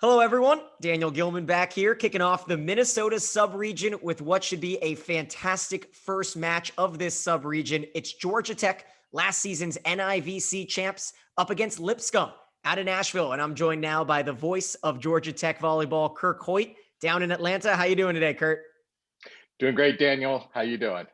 Hello, everyone. Daniel Gillman back here, kicking off the Minnesota subregion with what should be a fantastic first match of this subregion. It's Georgia Tech, last season's NIVC champs, up against Lipscomb out of Nashville. And I'm joined now by the voice of Georgia Tech volleyball, Kirk Hoyt, down in Atlanta. How you doing today, Kurt? Doing great, Daniel. How you doing?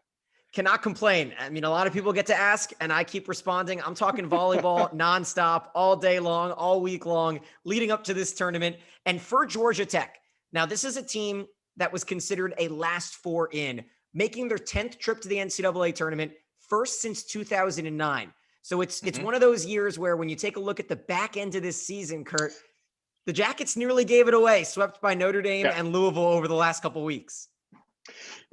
Cannot complain. I mean, a lot of people get to ask, and I keep responding. I'm talking volleyball nonstop, all day long, all week long, leading up to this tournament. And for Georgia Tech, now this is a team that was considered a last four in, making their 10th trip to the NCAA tournament, first since 2009. So it's one of those years where when you take a look at the back end of this season, Kurt, the Jackets nearly gave it away, swept by Notre Dame and Louisville over the last couple of weeks.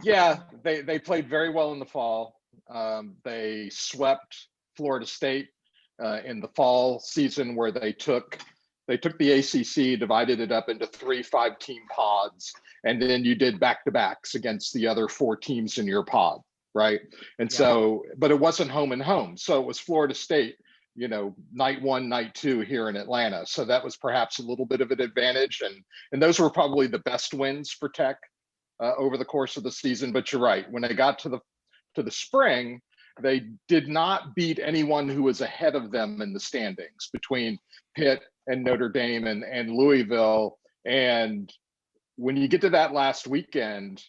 Yeah, they played very well in the fall. They swept Florida State in the fall season, where they took the ACC, divided it up into 3 5-team pods, and then you did back-to-backs against the other 4 teams in your pod, right? And so, but it wasn't home and home. So it was Florida State, night 1, night 2 here in Atlanta. So that was perhaps a little bit of an advantage. And those were probably the best wins for Tech over the course of the season. But you're right, when they got to the spring, they did not beat anyone who was ahead of them in the standings between Pitt and Notre Dame and Louisville. And when you get to that last weekend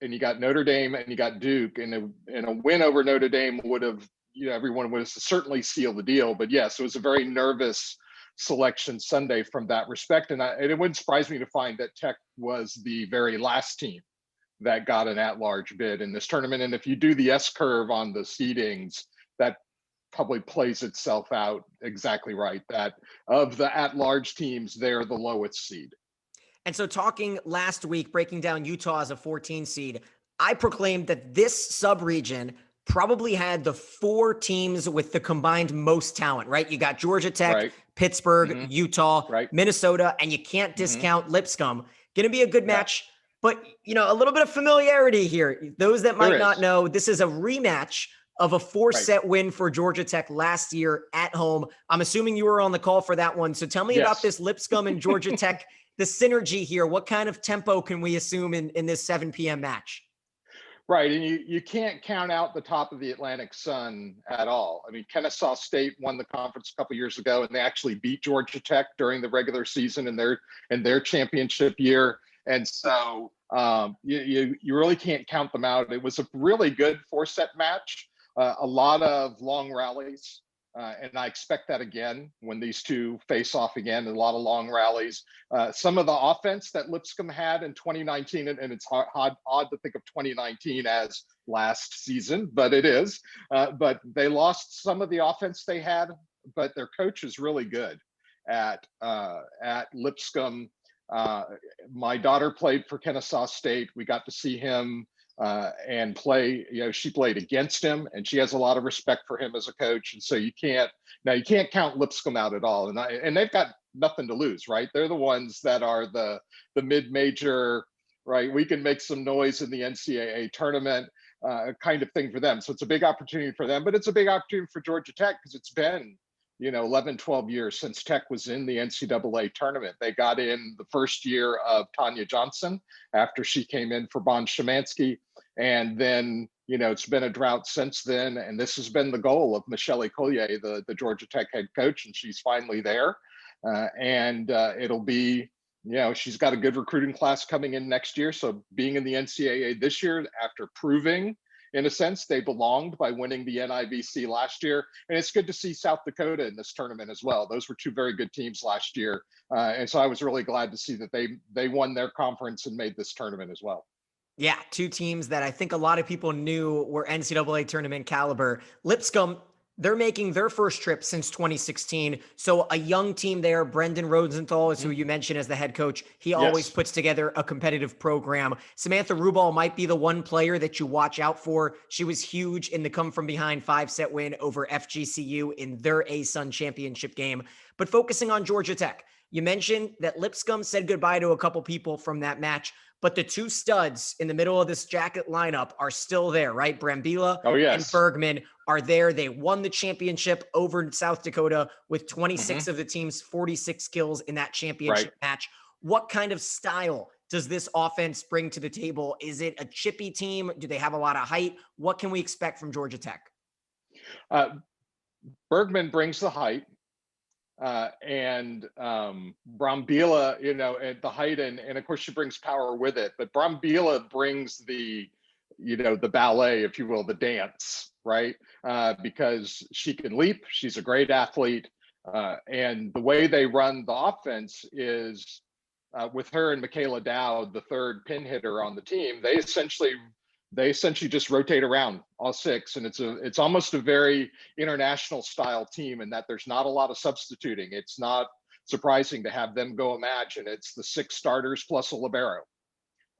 and you got Notre Dame and you got Duke, and a win over Notre Dame would have, everyone would have certainly sealed the deal. But yes, it was a very nervous selection Sunday from that respect. And it wouldn't surprise me to find that Tech was the very last team that got an at-large bid in this tournament. And if you do the S-curve on the seedings, that probably plays itself out exactly right, that of the at-large teams, they're the lowest seed. And so talking last week, breaking down Utah as a 14 seed, I proclaimed that this subregion probably had the 4 teams with the combined most talent, right? You got Georgia Tech, Pittsburgh, Utah, Minnesota, and you can't discount Lipscomb. Going to be a good match, but a little bit of familiarity here. Those that might not know, this is a rematch of a 4-set win for Georgia Tech last year at home. I'm assuming you were on the call for that one. So tell me about this Lipscomb and Georgia Tech, the synergy here. What kind of tempo can we assume in this 7 p.m. match? Right, and you can't count out the top of the Atlantic Sun at all. I mean, Kennesaw State won the conference a couple years ago, and they actually beat Georgia Tech during the regular season in their championship year. And so you really can't count them out. It was a really good 4-set match, a lot of long rallies. And I expect that again when these two face off again, a lot of long rallies. Some of the offense that Lipscomb had in 2019, and it's odd to think of 2019 as last season, but it is. But they lost some of the offense they had, but their coach is really good at Lipscomb. My daughter played for Kennesaw State. We got to see him and play. She played against him, and she has a lot of respect for him as a coach. And so you can't count Lipscomb out at all. And they've got nothing to lose, right? They're the ones that are the mid-major, right? We can make some noise in the NCAA tournament kind of thing for them. So it's a big opportunity for them, but it's a big opportunity for Georgia Tech because it's been 11, 12 years since Tech was in the NCAA tournament. They got in the first year of Tanya Johnson after she came in for Bon Szymanski. And then, it's been a drought since then. And this has been the goal of Michelle Collier, the Georgia Tech head coach, and she's finally there. It'll be, she's got a good recruiting class coming in next year. So being in the NCAA this year, after proving, in a sense, they belonged by winning the NIVC last year. And it's good to see South Dakota in this tournament as well. Those were 2 very good teams last year. And so I was really glad to see that they won their conference and made this tournament as well. Yeah, 2 teams that I think a lot of people knew were NCAA tournament caliber. Lipscomb, they're making their first trip since 2016. So a young team there. Brendan Rosenthal is who you mentioned as the head coach. He always puts together a competitive program. Samantha Rubal might be the one player that you watch out for. She was huge in the come from behind 5-set win over FGCU in their ASUN championship game. But focusing on Georgia Tech, you mentioned that Lipscomb said goodbye to a couple people from that match, but the two studs in the middle of this jacket lineup are still there, right? Brambilla Oh, and yes. Bergman are there. They won the championship over in South Dakota with 26 of the team's 46 kills in that championship match. What kind of style does this offense bring to the table? Is it a chippy team? Do they have a lot of height? What can we expect from Georgia Tech? Bergman brings the height. And Brambilla, at the height, and of course she brings power with it. But Brambilla brings the ballet, if you will, the dance, right? Because she can leap. She's a great athlete, and the way they run the offense is with her and Michaela Dowd, the third pin hitter on the team. They essentially just rotate around all six, and it's almost a very international style team in that there's not a lot of substituting. It's not surprising to have them go a match, and it's the six starters plus a libero,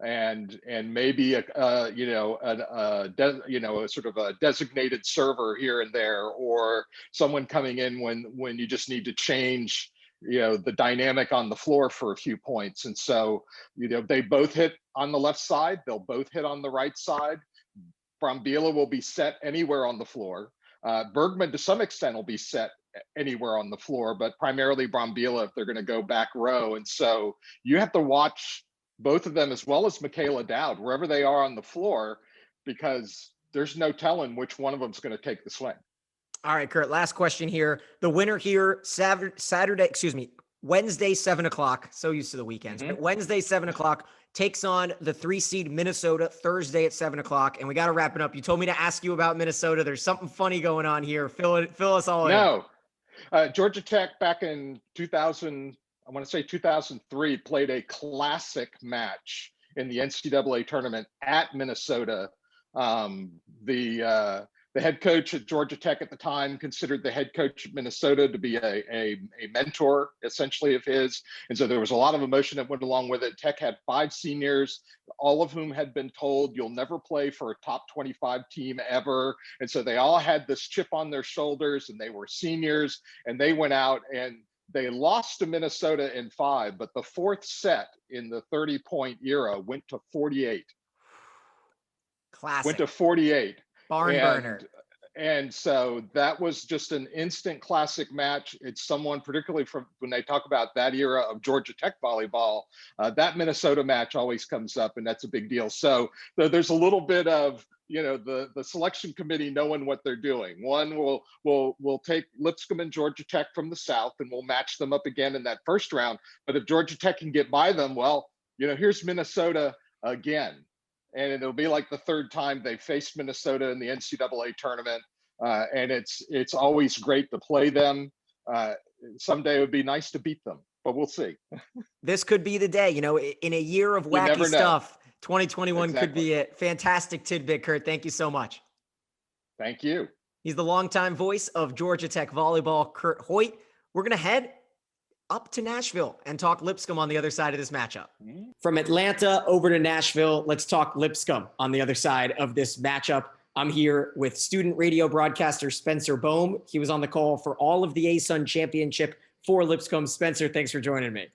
and maybe a sort of a designated server here and there, or someone coming in when you just need to change the dynamic on the floor for a few points. And so, they both hit on the left side. They'll both hit on the right side. Brambilla will be set anywhere on the floor. Bergman, to some extent, will be set anywhere on the floor, but primarily Brambilla if they're going to go back row. And so you have to watch both of them as well as Michaela Dowd, wherever they are on the floor, because there's no telling which one of them is going to take the swing. All right, Kurt, last question here. The winner here, Wednesday, 7 o'clock. So used to the weekends. But Wednesday, 7 o'clock, takes on the 3-seed Minnesota Thursday at 7 o'clock. And we got to wrap it up. You told me to ask you about Minnesota. There's something funny going on here. Fill us all in. No. Georgia Tech back in 2003, played a classic match in the NCAA tournament at Minnesota. The head coach at Georgia Tech at the time considered the head coach at Minnesota to be a mentor, essentially, of his. And so there was a lot of emotion that went along with it. Tech had 5 seniors, all of whom had been told, you'll never play for a top 25 team ever. And so they all had this chip on their shoulders, and they were seniors, and they went out and they lost to Minnesota in 5, but the fourth set in the 30-point era went to 48. Classic. Went to 48. Barn burner. And so that was just an instant classic match. It's someone, particularly from when they talk about that era of Georgia Tech volleyball, that Minnesota match always comes up, and that's a big deal. So there's a little bit of, the selection committee knowing what they're doing. One, we'll take Lipscomb and Georgia Tech from the South, and we'll match them up again in that first round. But if Georgia Tech can get by them, well, here's Minnesota again. And it'll be like the third time they faced Minnesota in the NCAA tournament. And it's always great to play them. Someday it would be nice to beat them, but we'll see. This could be the day, in a year of wacky stuff, 2021 could be it. Fantastic tidbit, Kurt. Thank you so much. Thank you. He's the longtime voice of Georgia Tech volleyball, Kurt Hoyt. We're going to head up to Nashville and talk Lipscomb on the other side of this matchup. From Atlanta over to Nashville, let's talk Lipscomb on the other side of this matchup. I'm here with student radio broadcaster Spencer Boehme. He was on the call for all of the ASUN championship for Lipscomb. Spencer, thanks for joining me.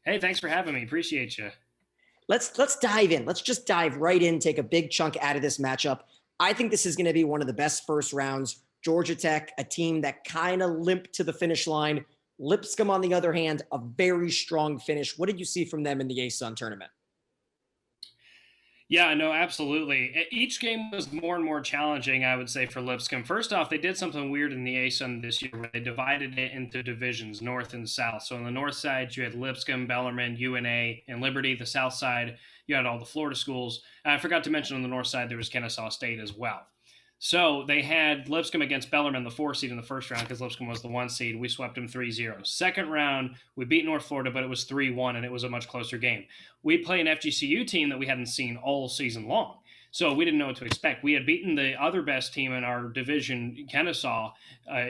Hey, thanks for having me. Appreciate you. Let's dive in. Let's just dive right in, take a big chunk out of this matchup. I think this is going to be one of the best first rounds. Georgia Tech, a team that kind of limped to the finish line. Lipscomb, on the other hand, a very strong finish. What did you see from them in the ASUN tournament? Yeah, no, absolutely. Each game was more and more challenging, I would say, for Lipscomb. First off, they did something weird in the ASUN this year where they divided it into divisions, north and south. So on the north side, you had Lipscomb, Bellarmine, UNA, and Liberty. The south side, you had all the Florida schools. I forgot to mention on the north side, there was Kennesaw State as well. So they had Lipscomb against Bellarmine, the 4 seed in the first round, because Lipscomb was the 1 seed. We swept them 3-0. Second round, we beat North Florida, but it was 3-1, and it was a much closer game. We play an FGCU team that we hadn't seen all season long. So we didn't know what to expect. We had beaten the other best team in our division, Kennesaw,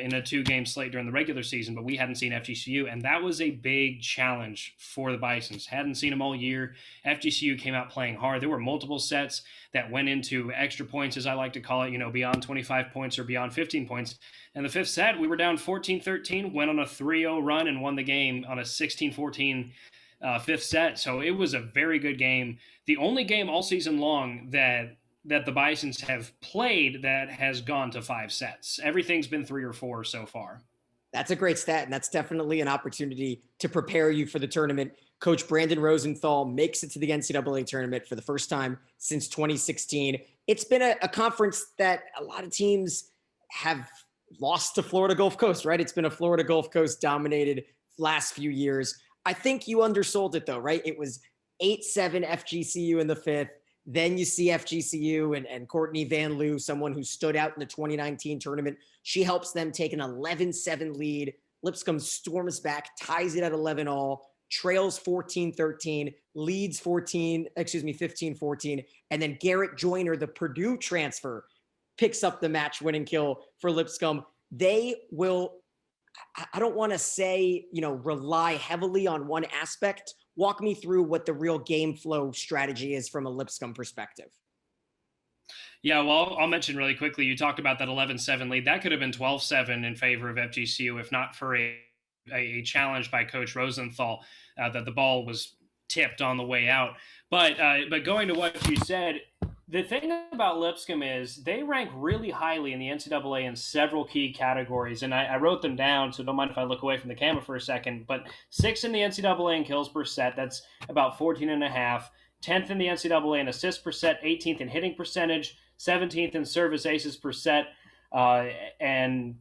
in a 2-game slate during the regular season, but we hadn't seen FGCU, and that was a big challenge for the Bisons. Hadn't seen them all year. FGCU came out playing hard. There were multiple sets that went into extra points, as I like to call it, beyond 25 points or beyond 15 points. And the fifth set, we were down 14-13, went on a 3-0 run and won the game on a 16-14 fifth set. So it was a very good game. The only game all season long that the Bisons have played that has gone to 5 sets. Everything's been 3 or 4 so far. That's a great stat, and that's definitely an opportunity to prepare you for the tournament. Coach Brandon Rosenthal makes it to the NCAA tournament for the first time since 2016. It's been a conference that a lot of teams have lost to Florida Gulf Coast, right? It's been a Florida Gulf Coast dominated last few years. I think you undersold it though, right? It was 8-7 FGCU in the fifth. Then you see FGCU and Courtney Van Loo, someone who stood out in the 2019 tournament. She helps them take an 11-7 lead. Lipscomb storms back, ties it at 11-all, trails 14-13, leads 15-14. And then Garrett Joyner, the Purdue transfer, picks up the match-winning kill for Lipscomb. They will, I don't want to say, rely heavily on one aspect. Walk me through what the real game flow strategy is from a Lipscomb perspective. Yeah, well, I'll mention really quickly, you talked about that 11-7 lead. That could have been 12-7 in favor of FGCU if not for a challenge by Coach Rosenthal that the ball was tipped on the way out. But going to what you said, the thing about Lipscomb is they rank really highly in the NCAA in several key categories, and I wrote them down, so don't mind if I look away from the camera for a second. But 6th in the NCAA in kills per set, that's about 14.5. 10th in the NCAA in assists per set, 18th in hitting percentage, 17th in service aces per set, and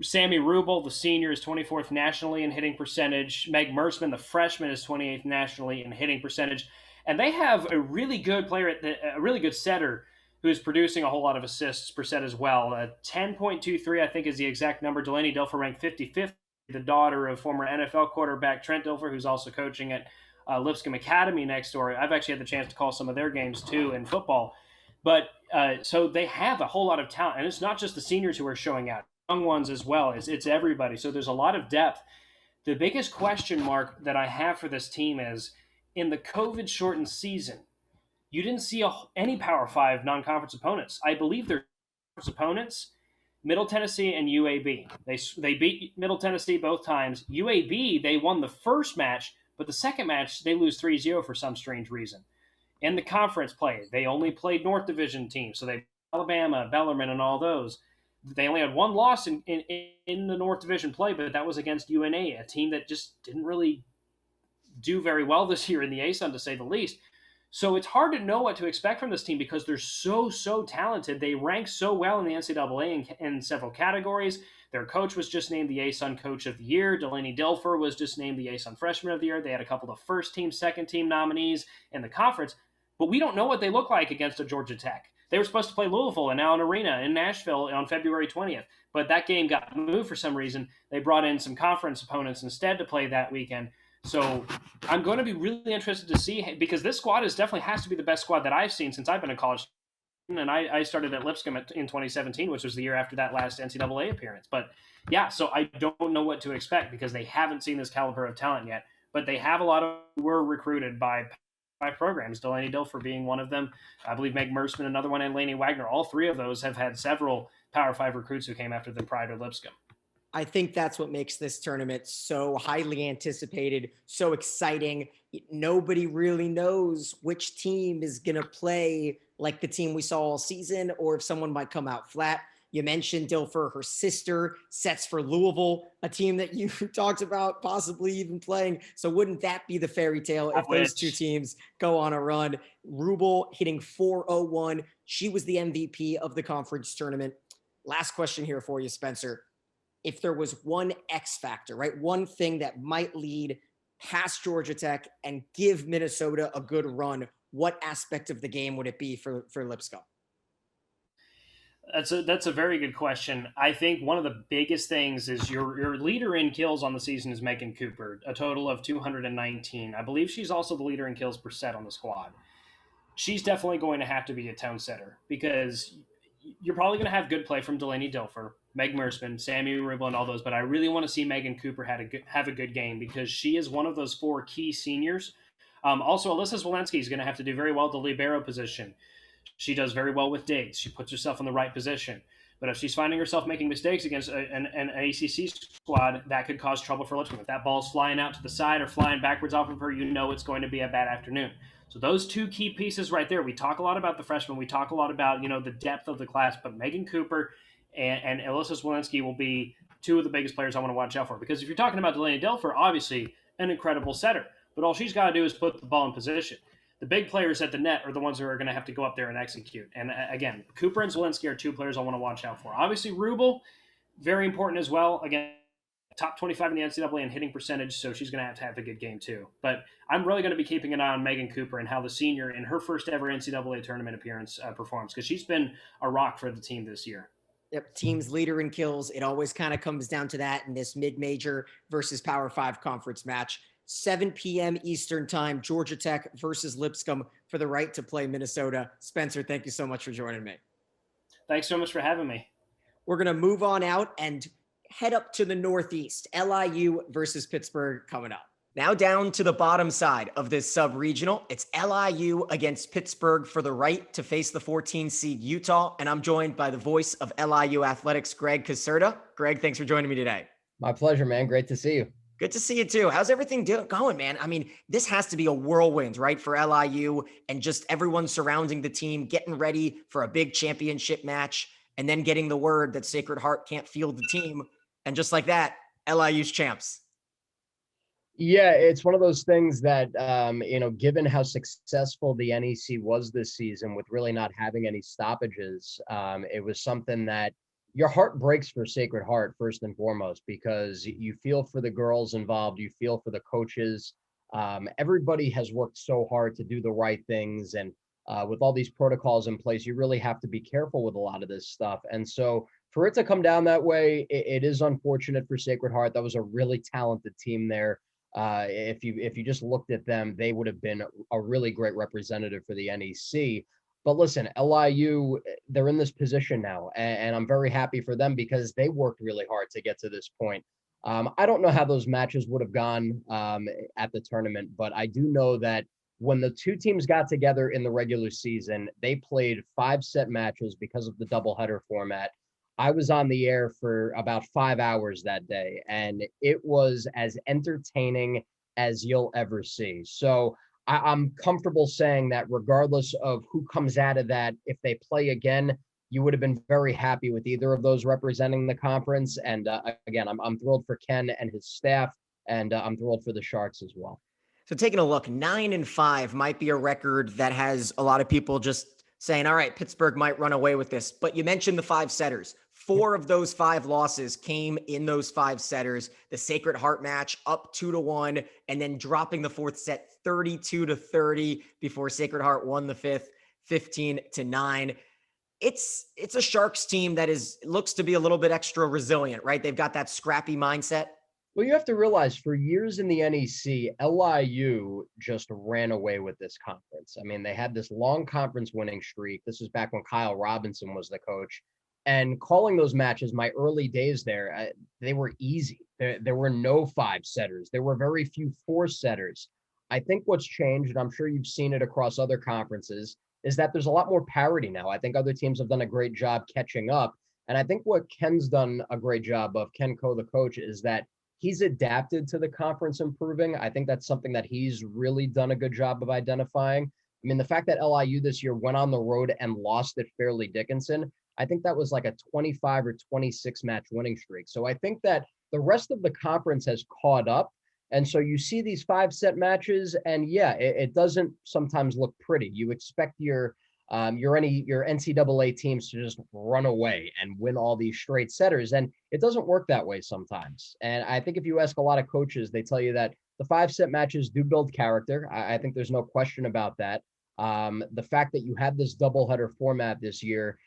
Sammy Rubel, the senior, is 24th nationally in hitting percentage. Meg Mertzman, the freshman, is 28th nationally in hitting percentage. And they have a really good player, a really good setter, who's producing a whole lot of assists per set as well. 10.23, I think, is the exact number. Delaney Dilfer ranked 55th, the daughter of former NFL quarterback Trent Dilfer, who's also coaching at Lipscomb Academy next door. I've actually had the chance to call some of their games, too, in football. But so they have a whole lot of talent. And it's not just the seniors who are showing out. Young ones as well. It's everybody. So there's a lot of depth. The biggest question mark that I have for this team is, in the COVID-shortened season, you didn't see any Power 5 non-conference opponents. I believe their opponents, Middle Tennessee and UAB. They beat Middle Tennessee both times. UAB, they won the first match, but the second match, they lose 3-0 for some strange reason. In the conference play, they only played North Division teams, so they Alabama, Bellarmine, and all those. They only had one loss in the North Division play, but that was against UNA, a team that just didn't really do very well this year in the ASUN, to say the least. So it's hard to know what to expect from this team because they're so talented. They rank so well in the NCAA in several categories. Their coach was just named the ASUN Coach of the Year. Delaney Dilfer was just named the ASUN Freshman of the Year. They had a couple of first team, second team nominees in the conference, but we don't know what they look like against a Georgia Tech. They were supposed to play Louisville in Allen Arena in Nashville on February 20th, but that game got moved for some reason. They brought in some conference opponents instead to play that weekend. So I'm going to be really interested to see, because this squad definitely has to be the best squad that I've seen since I've been in college. And I started at Lipscomb in 2017, which was the year after that last NCAA appearance. But yeah, so I don't know what to expect because they haven't seen this caliber of talent yet. But they have a lot of were recruited by programs, Delaney Dilfer being one of them. I believe Meg Mertzman, another one, and Lainey Wagner. All three of those have had several Power 5 recruits who came after them prior to Lipscomb. I think that's what makes this tournament so highly anticipated, so exciting. Nobody really knows which team is going to play like the team we saw all season, or if someone might come out flat. You mentioned Dilfer, her sister sets for Louisville, a team that you talked about possibly even playing. So wouldn't that be the fairy tale if those two teams go on a run? Rubel hitting 401. She was the MVP of the conference tournament. Last question here for you, Spencer. If there was one X factor, right, one thing that might lead past Georgia Tech and give Minnesota a good run, what aspect of the game would it be for Lipscomb? That's a very good question. I think one of the biggest things is your leader in kills on the season is Megan Cooper, a total of 219. I believe she's also the leader in kills per set on the squad. She's definitely going to have to be a tone setter because you're probably going to have good play from Delaney Dilfer, Meg Mertzman, Sammy Rubel, and all those, but I really want to see Megan Cooper have a good game because she is one of those 4 key seniors. Also, Alyssa Zwolensky is going to have to do very well at the libero position. She does very well with digs. She puts herself in the right position. But if she's finding herself making mistakes against an ACC squad, that could cause trouble for Lipscomb. If that ball's flying out to the side or flying backwards off of her, it's going to be a bad afternoon. So those two key pieces right there. We talk a lot about the freshmen. We talk a lot about, the depth of the class. But Megan Cooper and Alyssa Smolinski will be two of the biggest players I want to watch out for. Because if you're talking about Delaney Delfer, obviously an incredible setter. But all she's got to do is put the ball in position. The big players at the net are the ones who are going to have to go up there and execute. And again, Cooper and Zielinski are two players I want to watch out for. Obviously, Rubel, very important as well. Again, top 25 in the NCAA in hitting percentage, so she's going to have a good game too. But I'm really going to be keeping an eye on Megan Cooper and how the senior in her first ever NCAA tournament appearance performs, because she's been a rock for the team this year. Yep, team's leader in kills. It always kind of comes down to that in this mid-major versus Power 5 conference match. 7 p.m. Eastern time, Georgia Tech versus Lipscomb for the right to play Minnesota. Spencer, thank you so much for joining me. Thanks so much for having me. We're going to move on out and head up to the Northeast. LIU versus Pittsburgh coming up. Now down to the bottom side of this sub-regional. It's LIU against Pittsburgh for the right to face the 14 seed Utah. And I'm joined by the voice of LIU athletics, Gregg Caserta. Gregg, thanks for joining me today. My pleasure, man. Great to see you. Good to see you too. How's everything going, man? I mean, this has to be a whirlwind, right, for LIU and just everyone surrounding the team, getting ready for a big championship match, and then getting the word that Sacred Heart can't field the team. And just like that, LIU's champs. Yeah, it's one of those things that, given how successful the NEC was this season with really not having any stoppages, it was something that your heart breaks for Sacred Heart first and foremost, because you feel for the girls involved, you feel for the coaches. Everybody has worked so hard to do the right things. And with all these protocols in place, you really have to be careful with a lot of this stuff. And so for it to come down that way, it is unfortunate for Sacred Heart. That was a really talented team there. If you just looked at them, they would have been a really great representative for the NEC. But listen, LIU, they're in this position now, and I'm very happy for them because they worked really hard to get to this point. I don't know how those matches would have gone at the tournament, but I do know that when the two teams got together in the regular season, they played 5-set matches because of the doubleheader format. I was on the air for about 5 hours that day, and it was as entertaining as you'll ever see. So I'm comfortable saying that regardless of who comes out of that, if they play again, you would have been very happy with either of those representing the conference. And again, I'm thrilled for Ken and his staff, and I'm thrilled for the Sharks as well. So taking a look, 9-5 might be a record that has a lot of people just saying, all right, Pittsburgh might run away with this. But you mentioned the 5 setters. 4 of those 5 losses came in those 5 setters. The Sacred Heart match up 2-1, and then dropping the 4th set 32-30 before Sacred Heart won the 5th 15-9. It's a Sharks team that looks to be a little bit extra resilient, right? They've got that scrappy mindset. Well, you have to realize for years in the NEC, LIU just ran away with this conference. I mean, they had this long conference winning streak. This was back when Kyle Robinson was the coach. And calling those matches, my early days there, they were easy. There were no 5 setters. There were very few 4 setters. I think what's changed, and I'm sure you've seen it across other conferences, is that there's a lot more parity now. I think other teams have done a great job catching up. And I think what Ken's done a great job of, Ken Ko, the coach, is that he's adapted to the conference improving. I think that's something that he's really done a good job of identifying. I mean, the fact that LIU this year went on the road and lost at Fairleigh Dickinson, I think that was like a 25 or 26 match winning streak. So I think that the rest of the conference has caught up. And so you see these 5-set matches, and yeah, it doesn't sometimes look pretty. You expect your NCAA teams to just run away and win all these straight setters, and it doesn't work that way sometimes. And I think if you ask a lot of coaches, they tell you that the 5-set matches do build character. I think there's no question about that. The fact that you had this doubleheader format this year,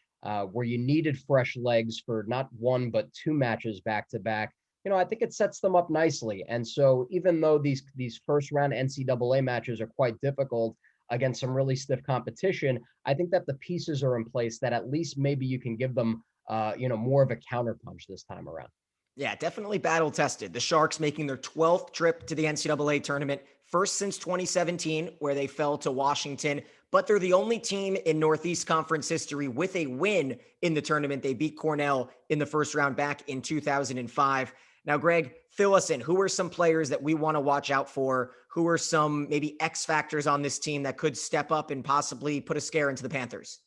where you needed fresh legs for not 1 but 2 matches back to back, I think it sets them up nicely. And so even though these first round NCAA matches are quite difficult against some really stiff competition, I think that the pieces are in place that at least maybe you can give them, more of a counterpunch this time around. Yeah, definitely battle tested. The Sharks making their 12th trip to the NCAA tournament, first since 2017, where they fell to Washington. But they're the only team in Northeast Conference history with a win in the tournament. They beat Cornell in the first round back in 2005. Now, Greg, fill us in. Who are some players that we want to watch out for? Who are some maybe X factors on this team that could step up and possibly put a scare into the Panthers?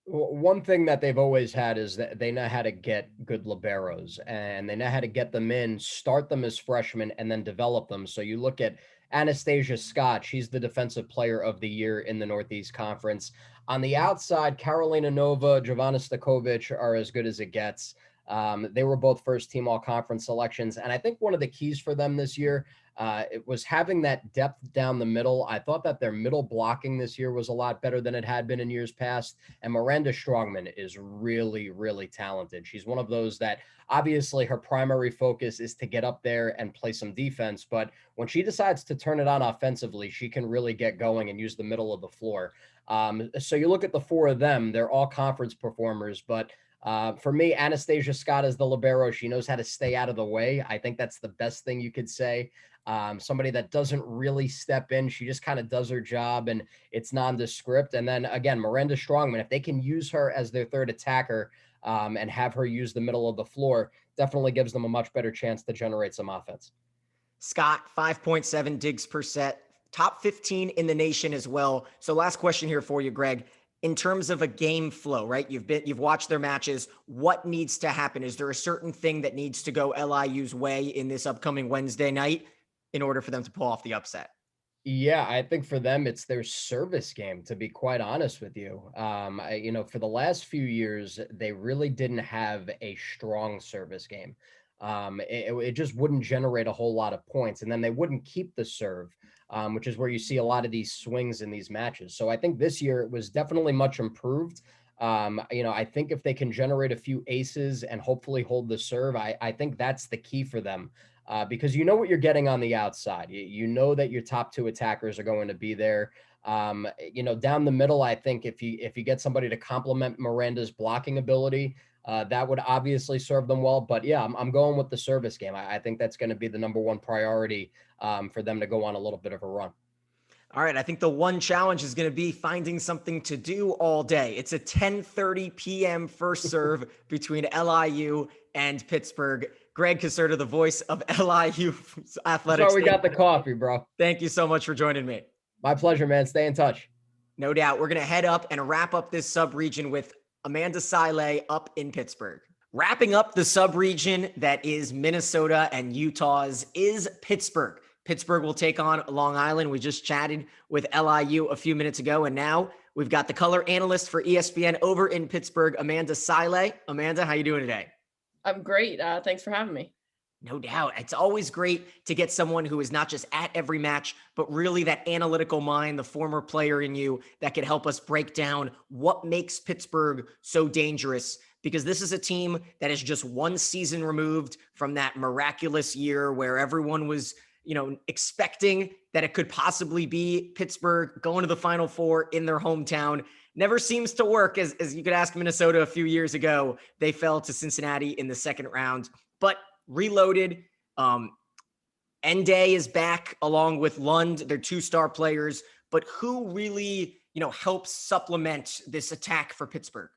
One thing that they've always had is that they know how to get good liberos, and they know how to get them in, start them as freshmen, and then develop them. So you look at Anastasia Scott, she's the defensive player of the year in the Northeast Conference. On the outside, Carolina Nova, Jovana Stakovic are as good as it gets. They were both first team all conference selections. And I think one of the keys for them this year, it was having that depth down the middle. I thought that their middle blocking this year was a lot better than it had been in years past. And Miranda Strongman is really, really talented. She's one of those that obviously her primary focus is to get up there and play some defense. But when she decides to turn it on offensively, she can really get going and use the middle of the floor. So you look at the four of them, they're all conference performers, but for me, Anastasia Scott is the libero. She knows how to stay out of the way. I think that's the best thing you could say. Somebody that doesn't really step in. She just kind of does her job and it's nondescript. And then again, Miranda Strongman, if they can use her as their third attacker and have her use the middle of the floor, definitely gives them a much better chance to generate some offense. Scott, 5.7 digs per set, top 15 in the nation as well. So last question here for you, Greg. In terms of a game flow, right? You've watched their matches. What needs to happen? Is there a certain thing that needs to go LIU's way in this upcoming Wednesday night in order for them to pull off the upset? Yeah, I think for them, it's their service game, to be quite honest with you. For the last few years, they really didn't have a strong service game. It just wouldn't generate a whole lot of points, and then they wouldn't keep the serve, which is where you see a lot of these swings in these matches. So I think this year it was definitely much improved. I think if they can generate a few aces and hopefully hold the serve, I think that's the key for them. Because you know what you're getting on the outside. You know that your top two attackers are going to be there. Down the middle, I think if you get somebody to complement Miranda's blocking ability, that would obviously serve them well. But yeah, I'm going with the service game. I think that's going to be the number one priority for them to go on a little bit of a run. All right, I think the one challenge is going to be finding something to do all day. It's a 10:30 p.m. first serve between LIU and Pittsburgh. Greg Caserta, the voice of LIU athletics. So we got the coffee, bro. Thank you so much for joining me. My pleasure, man. Stay in touch. No doubt. We're going to head up and wrap up this sub-region with Amanda Silay up in Pittsburgh. Wrapping up the sub-region that is Minnesota and Utah's is Pittsburgh. Pittsburgh will take on Long Island. We just chatted with LIU a few minutes ago, and now we've got the color analyst for ESPN over in Pittsburgh, Amanda Silay. Amanda, how you doing today? I'm great. Thanks for having me. No doubt. It's always great to get someone who is not just at every match, but really that analytical mind, the former player in you that can help us break down what makes Pittsburgh so dangerous. Because this is a team that is just one season removed from that miraculous year where everyone was, expecting that it could possibly be Pittsburgh going to the Final Four in their hometown. Never seems to work, as you could ask Minnesota a few years ago. They fell to Cincinnati in the second round, but reloaded. Nday is back along with Lund. They're two-star players, but who really, helps supplement this attack for Pittsburgh?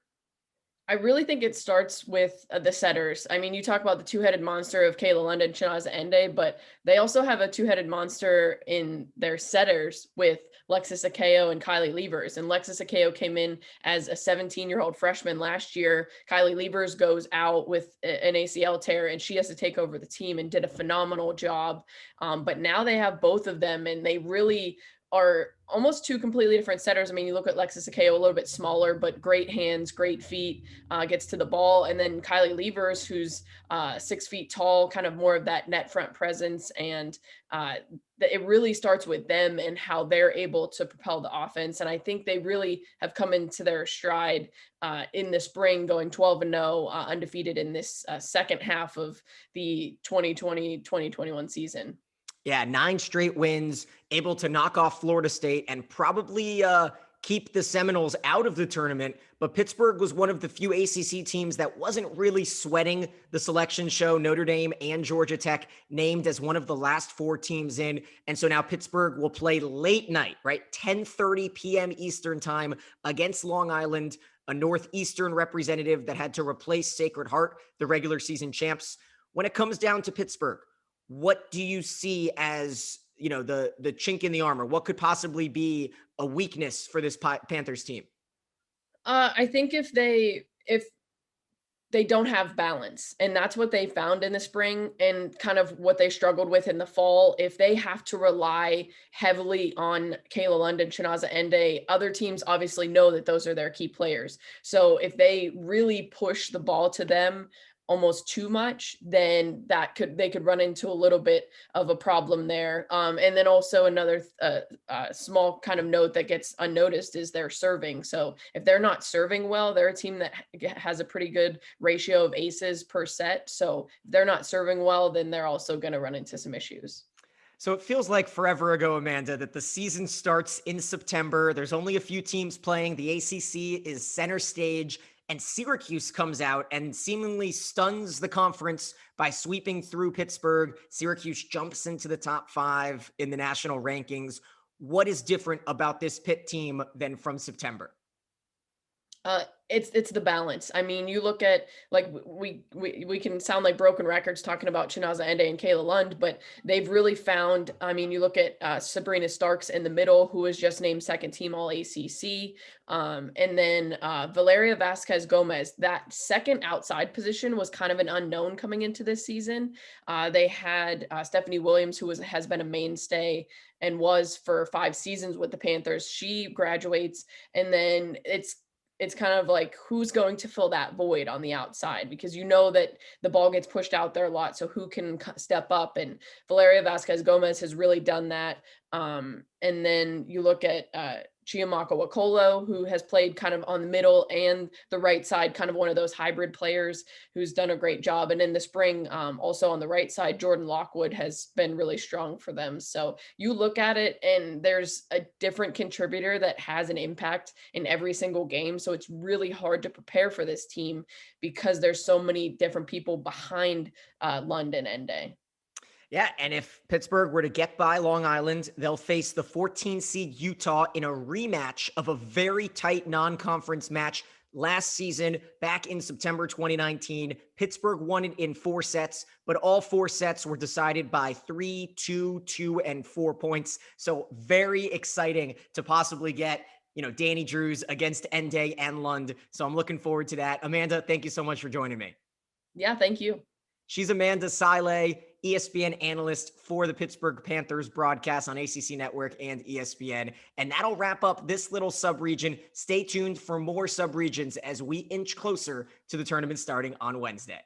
I really think it starts with the setters. I mean, you talk about the two-headed monster of Kayla Lund and Chinaza Nday, but they also have a two-headed monster in their setters with Lexis Akeo and Kylie Levers. And Lexis Akeo came in as a 17-year-old freshman last year. Kylie Levers goes out with an ACL tear, and she has to take over the team and did a phenomenal job. But now they have both of them, and they really are almost two completely different setters. I mean, you look at Lexis Akeo, a little bit smaller, but great hands, great feet, gets to the ball. And then Kylie Levers, who's 6 feet tall, kind of more of that net front presence. And it really starts with them and how they're able to propel the offense. And I think they really have come into their stride in the spring, going 12-0, undefeated in this second half of the 2020-2021 season. Yeah, 9 straight wins, able to knock off Florida State and probably keep the Seminoles out of the tournament, but Pittsburgh was one of the few ACC teams that wasn't really sweating the selection show. Notre Dame and Georgia Tech named as one of the last 4 teams in. And so now Pittsburgh will play late night, right? 10:30 p.m. Eastern time against Long Island, a Northeastern representative that had to replace Sacred Heart, the regular season champs. When it comes down to Pittsburgh, what do you see as, the chink in the armor? What could possibly be a weakness for this Panthers team? I think if they don't have balance, and that's what they found in the spring and kind of what they struggled with in the fall. If they have to rely heavily on Kayla London, Chinaza Ende, other teams obviously know that those are their key players. So if they really push the ball to them almost too much, then they could run into a little bit of a problem there. And then also another small kind of note that gets unnoticed is their serving. So if they're not serving well, they're a team that has a pretty good ratio of aces per set. So if they're not serving well, then they're also going to run into some issues. So it feels like forever ago, Amanda, that the season starts in September. There's only a few teams playing. The ACC is center stage. And Syracuse comes out and seemingly stuns the conference by sweeping through Pittsburgh. Syracuse jumps into the top 5 in the national rankings. What is different about this Pitt team than from September? It's the balance. I mean, you look at, like, we can sound like broken records talking about Chinaza Ende and Kayla Lund, but they've really found, I mean, you look at Sabrina Starks in the middle, who was just named second team all ACC. And then Valeria Vasquez Gomez, that second outside position was kind of an unknown coming into this season. They had Stephanie Williams, who has been a mainstay and was for 5 seasons with the Panthers. She graduates, and then it's kind of like, who's going to fill that void on the outside? Because you know that the ball gets pushed out there a lot. So who can step up? And Valeria Vasquez Gomez has really done that. And then you look at Chiamaka Wakolo, who has played kind of on the middle and the right side, kind of one of those hybrid players who's done a great job. And in the spring, also on the right side, Jordan Lockwood has been really strong for them. So you look at it and there's a different contributor that has an impact in every single game. So it's really hard to prepare for this team because there's so many different people behind London Ende. Yeah, and if Pittsburgh were to get by Long Island, they'll face the 14 seed Utah in a rematch of a very tight non-conference match last season, back in September 2019. Pittsburgh won it in 4 sets, but all 4 sets were decided by 3, 2, 2, and 4 points. So very exciting to possibly get, Danny Drews against Ende and Lund. So I'm looking forward to that. Amanda, thank you so much for joining me. Yeah, thank you. She's Amanda Silay, ESPN analyst for the Pittsburgh Panthers broadcast on ACC Network and ESPN. And that'll wrap up this little sub-region. Stay tuned for more sub-regions as we inch closer to the tournament starting on Wednesday.